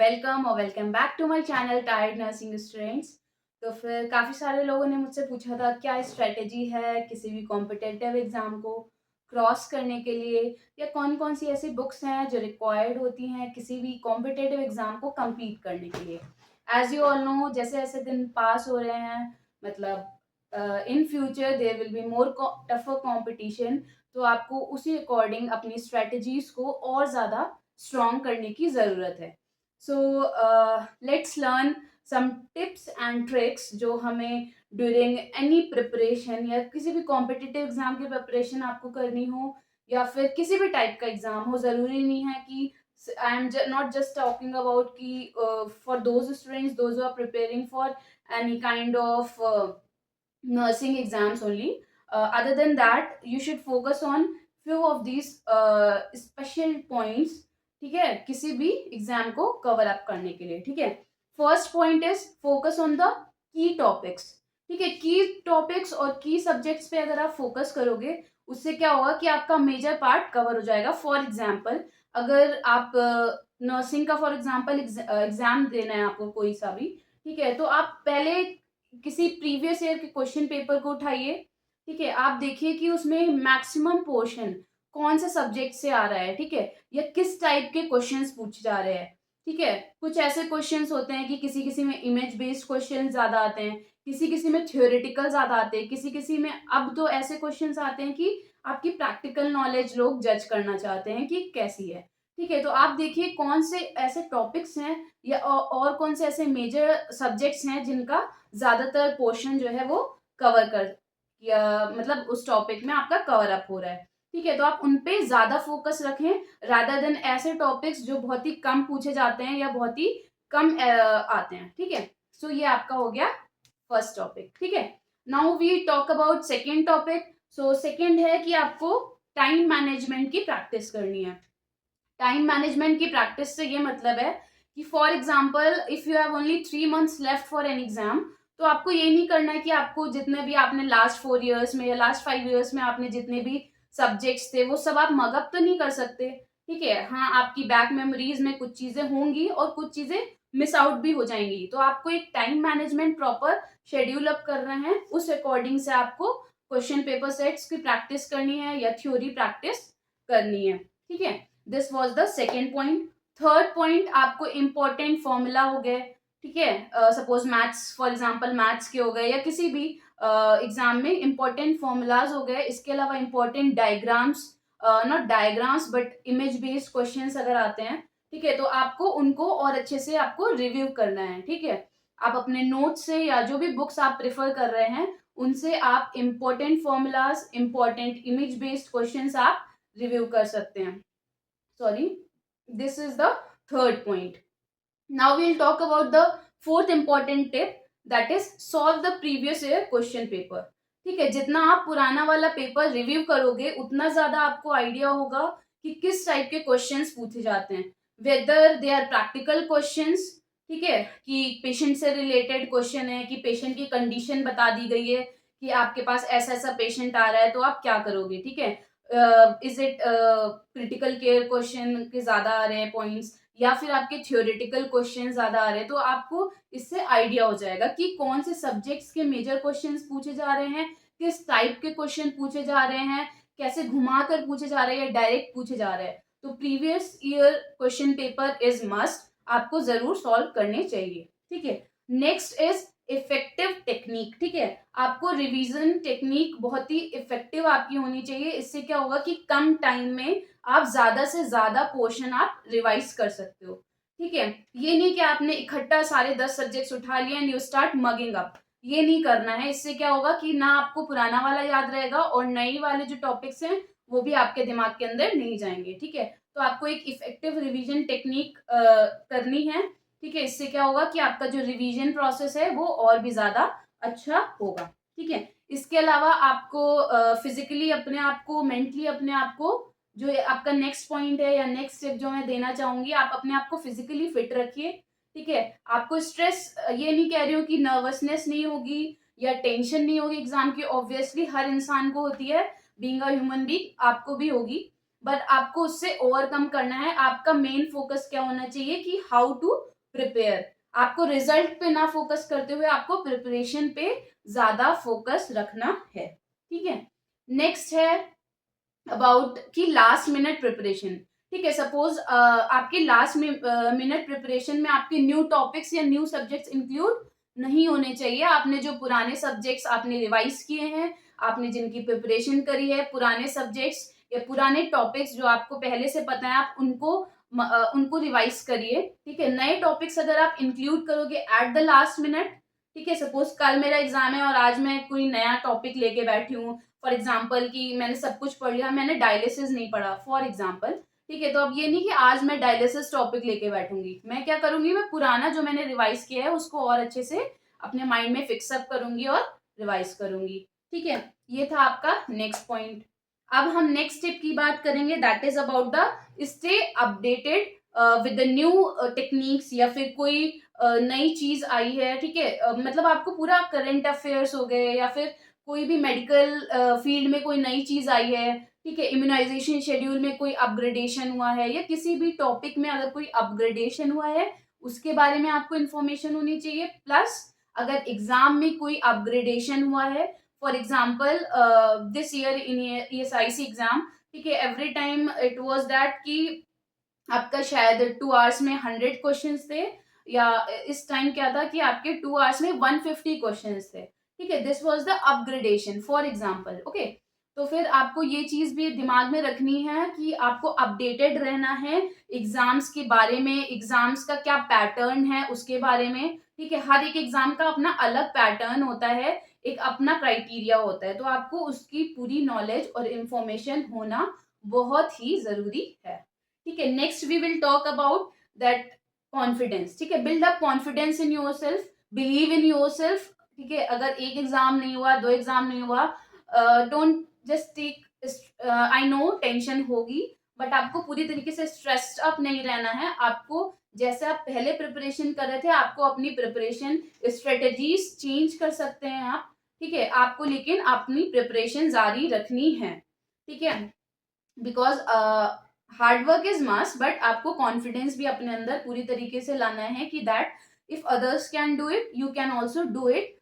Welcome और welcome back to my channel tired nursing students. तो फिर काफ़ी सारे लोगों ने मुझसे पूछा था क्या स्ट्रेटेजी है किसी भी कॉम्पिटिटिव एग्ज़ाम को क्रॉस करने के लिए, या कौन कौन सी ऐसी बुक्स हैं जो रिक्वायर्ड होती हैं किसी भी कॉम्पिटिटिव एग्ज़ाम को कंप्लीट करने के लिए। एज यू ऑल नो, जैसे जैसे दिन पास हो रहे हैं, मतलब in future there will be more tougher competition. तो आपको उसी अकॉर्डिंग अपनी स्ट्रेटजीज को और ज़्यादा स्ट्रॉन्ग करने की ज़रूरत है। So let's learn some tips and tricks जो हमें ड्यूरिंग एनी प्रिपरेशन या किसी भी कॉम्पिटिटिव एग्जाम की प्रिपरेशन आपको करनी हो, या फिर किसी भी टाइप का एग्जाम हो। ज़रूरी नहीं है कि I am not just talking about कि for those students those are preparing for any kind of nursing exams only. Other than that, you should focus on few of these special points, ठीक है, किसी भी exam को cover up करने के लिए। ठीक है, first point is focus on the key topics. ठीक है, की टॉपिक्स और की सब्जेक्ट्स पे अगर आप फोकस करोगे, उससे क्या होगा कि आपका मेजर पार्ट कवर हो जाएगा। फॉर एग्जाम्पल, अगर आप नर्सिंग का फॉर एग्जाम्पल एग्जाम देना है आपको कोई सा भी, ठीक है, तो आप पहले किसी प्रीवियस ईयर के क्वेश्चन पेपर को उठाइए। ठीक है, आप देखिए कि उसमें मैक्सिमम पोर्शन कौन से सब्जेक्ट से आ रहा है, ठीक है, या किस टाइप के क्वेश्चंस पूछे जा रहे हैं। ठीक है, कुछ ऐसे क्वेश्चंस होते हैं कि किसी किसी में इमेज बेस्ड क्वेश्चन ज्यादा आते हैं, किसी किसी में थ्योरेटिकल ज्यादा आते हैं, किसी किसी में अब तो ऐसे क्वेश्चंस आते हैं कि आपकी प्रैक्टिकल नॉलेज लोग जज करना चाहते हैं कि कैसी है। ठीक है, तो आप देखिए कौन से ऐसे टॉपिक्स हैं या और कौन से ऐसे मेजर सब्जेक्ट्स हैं जिनका ज्यादातर पोर्शन जो है वो कवर कर, या मतलब उस टॉपिक में आपका कवर अप हो रहा है। ठीक है, तो आप उन पे ज्यादा फोकस रखें रादर देन ऐसे टॉपिक्स जो बहुत ही कम पूछे जाते हैं या बहुत ही कम आते हैं। ठीक है, सो ये आपका हो गया फर्स्ट टॉपिक। ठीक है, now we talk about second topic. So second है कि आपको टाइम मैनेजमेंट की प्रैक्टिस करनी है। टाइम मैनेजमेंट की प्रैक्टिस से ये मतलब है कि for example if you have only 3 months left for an exam, तो आपको ये नहीं करना है कि आपको जितने भी आपने लास्ट 4 इयर्स में या लास्ट 5 इयर्स में आपने जितने भी सब्जेक्ट्स थे वो सब आप मगअप तो नहीं कर सकते। ठीक है, हाँ, आपकी बैक मेमोरीज में कुछ चीजें होंगी और कुछ चीजें मिस आउट भी हो जाएंगी। तो आपको एक time management proper schedule up कर रहे हैं, उस अकॉर्डिंग से आपको क्वेश्चन पेपर सेट्स की प्रैक्टिस करनी है या थ्योरी प्रैक्टिस करनी है। ठीक है, this was the second point. Third point आपको इम्पोर्टेंट फॉर्मूला हो गए। ठीक है, suppose maths, for example maths के हो गए या किसी भी एग्जाम में इंपॉर्टेंट फॉर्मूलाज हो गए। इसके अलावा important diagrams, not diagrams but image based questions अगर आते हैं, ठीक है, तो आपको उनको और अच्छे से आपको रिव्यू करना है। ठीक है, आप अपने नोट्स से या जो भी बुक्स आप प्रेफर कर रहे हैं उनसे आप important formulas, important image based questions आप रिव्यू कर सकते हैं। Sorry, this is the third point. Now we'll talk about the fourth important tip, that is solve the previous year question paper. ठीक है, जितना आप पुराना वाला पेपर रिव्यू करोगे उतना ज्यादा आपको आइडिया होगा कि किस टाइप के क्वेश्चंस पूछे जाते हैं, whether they are practical questions, ठीक है, कि पेशेंट से रिलेटेड क्वेश्चन है, कि पेशेंट की कंडीशन बता दी गई है कि आपके पास ऐसा ऐसा पेशेंट आ रहा है तो आप क्या करोगे। ठीक है, is it critical care question के ज्यादा आ रहे हैं पॉइंट्स, या फिर आपके थ्योरेटिकल क्वेश्चन ज्यादा आ रहे हैं, तो आपको इससे आइडिया हो जाएगा कि कौन से सब्जेक्ट्स के मेजर क्वेश्चंस पूछे जा रहे हैं, किस टाइप के क्वेश्चन पूछे जा रहे हैं, कैसे घुमा कर पूछे जा रहे हैं या डायरेक्ट पूछे जा रहे हैं। तो previous year question paper is must, आपको जरूर सॉल्व करने चाहिए। ठीक है, नेक्स्ट इज इफेक्टिव टेक्निक। ठीक है, आपको रिवीजन टेक्निक बहुत ही इफेक्टिव आपकी होनी चाहिए। इससे क्या होगा कि कम टाइम में आप ज्यादा से ज्यादा पोर्शन आप रिवाइज कर सकते हो। ठीक है, ये नहीं कि आपने इकट्ठा सारे 10 सब्जेक्ट्स उठा लिए and you start mugging up, ये नहीं करना है। इससे क्या होगा कि ना आपको पुराना वाला याद रहेगा और नई वाले जो टॉपिक्स हैं वो भी आपके दिमाग के अंदर नहीं जाएंगे। ठीक है, तो आपको एक इफेक्टिव रिवीजन टेक्निक करनी है। ठीक है, इससे क्या होगा कि आपका जो रिवीजन प्रोसेस है वो और भी ज्यादा अच्छा होगा। ठीक है, इसके अलावा आपको फिजिकली अपने आप को, मेंटली अपने आप को, जो आपका नेक्स्ट पॉइंट है या नेक्स्ट स्टेप जो मैं देना चाहूंगी, आप अपने आप को फिजिकली फिट रखिए। ठीक है, आपको स्ट्रेस, ये नहीं कह रही हूँ कि नर्वसनेस नहीं होगी या टेंशन नहीं होगी एग्जाम की, ऑब्वियसली हर इंसान को होती है, बीइंग अ ह्यूमन बीइंग आपको भी होगी, बट आपको उससे ओवरकम करना है। आपका मेन फोकस क्या होना चाहिए कि हाउ टू प्रिपेयर। आपको रिजल्ट पे ना फोकस करते हुए आपको प्रिपरेशन पे ज्यादा फोकस रखना है, ठीक है। नेक्स्ट है अबाउट कि लास्ट मिनट प्रिपरेशन। ठीक है, सपोज आपके लास्ट मिनट प्रिपरेशन में आपके न्यू टॉपिक्स या न्यू सब्जेक्ट्स इंक्लूड नहीं होने चाहिए। आपने जो पुराने सब्जेक्ट्स आपने रिवाइज किए हैं, आपने जिनकी प्रिपरेशन करी है, पुराने सब्जेक्ट्स या पुराने टॉपिक्स जो आपको पहले से पता है, आप उनको रिवाइज करिए। ठीक है, नए टॉपिक्स अगर आप इंक्लूड करोगे एट द लास्ट मिनट, ठीक है, सपोज कल मेरा एग्जाम है और आज मैं कोई नया टॉपिक लेके बैठी हूँ, फॉर एग्जाम्पल कि मैंने सब कुछ पढ़ लिया, मैंने डायलिसिस नहीं पढ़ा फॉर एग्जाम्पल, ठीक है, तो अब ये नहीं कि आज मैं डायलिसिस टॉपिक लेके बैठूंगी, मैं क्या करूंगी, मैं पुराना जो मैंने रिवाइज किया है उसको और अच्छे से अपने माइंड में फिक्सअप करूंगी और रिवाइज करूंगी। ठीक है, ये था आपका नेक्स्ट पॉइंट। अब हम नेक्स्ट स्टेप की बात करेंगे, that is about the stay updated with the new techniques, या फिर कोई नई चीज आई है, ठीक है, मतलब आपको पूरा करंट अफेयर्स हो गए या फिर कोई भी मेडिकल फील्ड में कोई नई चीज आई है, ठीक है, इम्यूनाइजेशन शेड्यूल में कोई अपग्रेडेशन हुआ है, या किसी भी टॉपिक में अगर कोई अपग्रेडेशन हुआ है उसके बारे में आपको इन्फॉर्मेशन होनी चाहिए। प्लस अगर एग्जाम में कोई अपग्रेडेशन हुआ है, for example this year in ESIC exam, ठीक है, every time it was that कि आपका शायद 2 आवर्स में 100 क्वेश्चंस थे, या इस टाइम क्या था कि आपके 2 आवर्स में 150 क्वेश्चंस थे, ठीक है, this was the upgradation for example. Okay, तो फिर आपको ये चीज भी दिमाग में रखनी है कि आपको अपडेटेड रहना है एग्जाम्स के बारे में, एग्जाम्स का क्या पैटर्न है उसके बारे में, ठीक है, हर एक एग्जाम का अपना अलग पैटर्न होता है, एक अपना क्राइटेरिया होता है, तो आपको उसकी पूरी नॉलेज और इंफॉर्मेशन होना बहुत ही जरूरी है। ठीक है, next we will talk about that confidence. ठीक है, build up confidence in yourself, believe in yourself. ठीक है, अगर एक एग्जाम नहीं हुआ, 2 एग्जाम नहीं हुआ, don't just take, I know tension होगी, बट आपको पूरी तरीके से स्ट्रेस्ड अप नहीं रहना है। आपको जैसे आप पहले प्रिपरेशन कर रहे थे, आपको अपनी प्रिपरेशन स्ट्रेटेजीज चेंज कर सकते हैं आप, ठीक है, आपको लेकिन अपनी प्रिपरेशन जारी रखनी है, ठीक है, because hard work is must, but आपको कॉन्फिडेंस भी अपने अंदर पूरी तरीके से लाना है कि that if others can do it, you can also do it.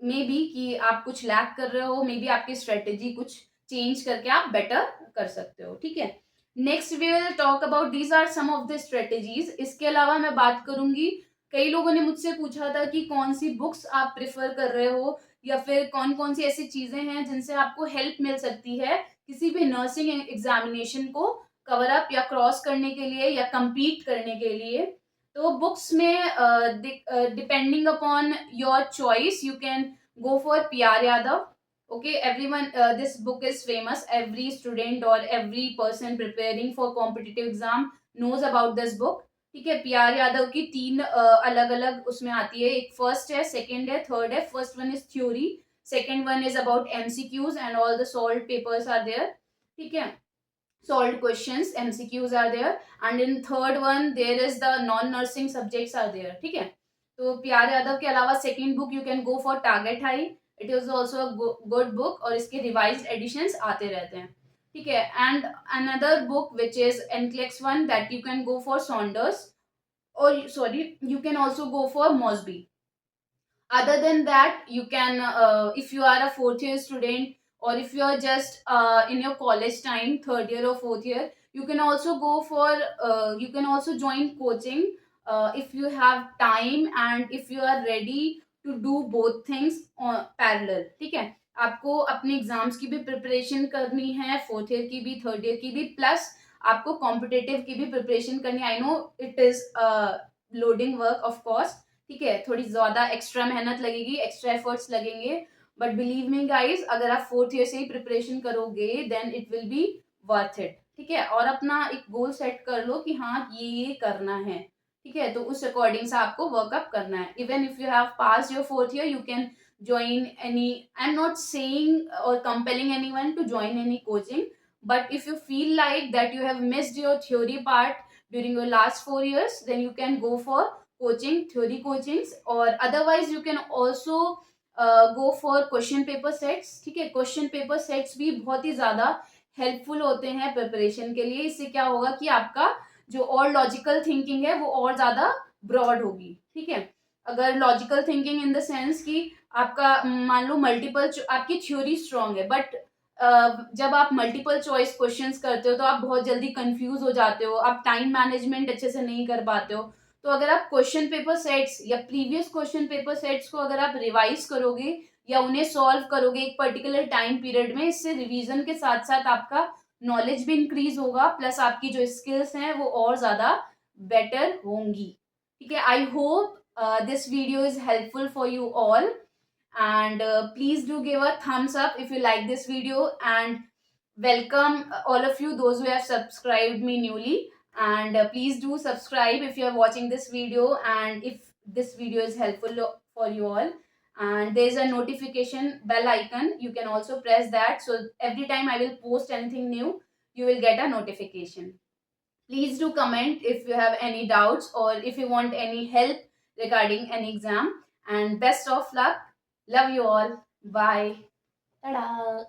Maybe कि आप कुछ लैक कर रहे हो, मे बी आपकी स्ट्रेटेजी कुछ चेंज करके आप बेटर कर सकते हो। ठीक है, next we will talk about these are some of the strategies. इसके अलावा मैं बात करूंगी, कई लोगों ने मुझसे पूछा था कि कौन सी बुक्स आप प्रेफर कर रहे हो, या फिर कौन कौन सी ऐसी चीजें हैं जिनसे आपको हेल्प मिल सकती है किसी भी नर्सिंग एग्जामिनेशन को कवर अप या क्रॉस करने के लिए या compete करने के लिए। तो बुक्स में depending upon your choice you can go for PR Yadav. Okay everyone, this book is famous, every student और every person preparing for competitive exam knows about this book. ठीक है, PR यादव की 3 अलग अलग उसमें आती है, एक फर्स्ट है, सेकंड है, थर्ड है। First one is theory, second one is about MCQs and all the solved papers are there, ठीक है, solved questions MCQs are there, and in third one there is the non nursing subjects are there, ठीक है। तो PR Yadav के अलावा second book you can go for target high, it is also good book और इसके revised editions आते रहते हैं, ठीक है। And another book which is NCLEX 1 that you can go for Saunders, और sorry you can also go for Mosby. Other than that you can, if you are a fourth year student, or if you are just in your college time, third year or fourth year, you can also go for, you can also join coaching if you have time and if you are ready to do both things parallel, ठीक है। आपको अपने exams की भी preparation करनी है, fourth year की भी, थर्ड ईयर की भी, प्लस आपको कॉम्पिटेटिव की भी प्रिपरेशन करनी है। I know it is loading work of course, ठीक है, थोड़ी ज्यादा एक्स्ट्रा मेहनत लगेगी, एक्स्ट्रा एफर्ट्स लगेंगे, बट बिलीव मी गाइज, अगर आप फोर्थ ईयर से ही प्रिपरेशन करोगे then it will be worth it, ठीक है। और अपना एक गोल सेट कर लो कि हाँ ये करना है, ठीक है, तो उस अकॉर्डिंग से आपको वर्कअप करना है। Even if you have pass your fourth year, you can join any, I'm not saying or compelling anyone to join any coaching, but if you feel like that you have missed your theory part during your last 4 years, then you can go for coaching, theory coachings, or otherwise you can also go for question paper sets, ठीक है। Question paper sets भी बहुत ही ज्यादा helpful होते हैं preparation के लिए। इससे क्या होगा कि आपका जो और लॉजिकल थिंकिंग है वो और ज़्यादा ब्रॉड होगी, ठीक है। अगर logical thinking in the sense कि आपका मान लो मल्टीपल, आपकी थ्योरी स्ट्रांग है, बट जब आप मल्टीपल चॉइस क्वेश्चंस करते हो तो आप बहुत जल्दी कंफ्यूज हो जाते हो, आप टाइम मैनेजमेंट अच्छे से नहीं कर पाते हो। तो अगर आप क्वेश्चन पेपर सेट्स या प्रीवियस क्वेश्चन पेपर सेट्स को अगर आप रिवाइज करोगे या उन्हें सॉल्व करोगे एक पर्टिकुलर टाइम पीरियड में, इससे रिवीजन के साथ साथ आपका नॉलेज भी इंक्रीज होगा, प्लस आपकी जो स्किल्स हैं वो और ज्यादा बेटर होंगी, ठीक है। I hope this video is helpful for you all, and please do give a thumbs up if you like this video, and welcome all of you those who have subscribed me newly, and please do subscribe if you are watching this video, and if this video is helpful for you all, and there is a notification bell icon, you can also press that, so every time I will post anything new you will get a notification. Please do comment if you have any doubts or if you want any help regarding an exam. And best of luck. Love you all. Bye. Tada!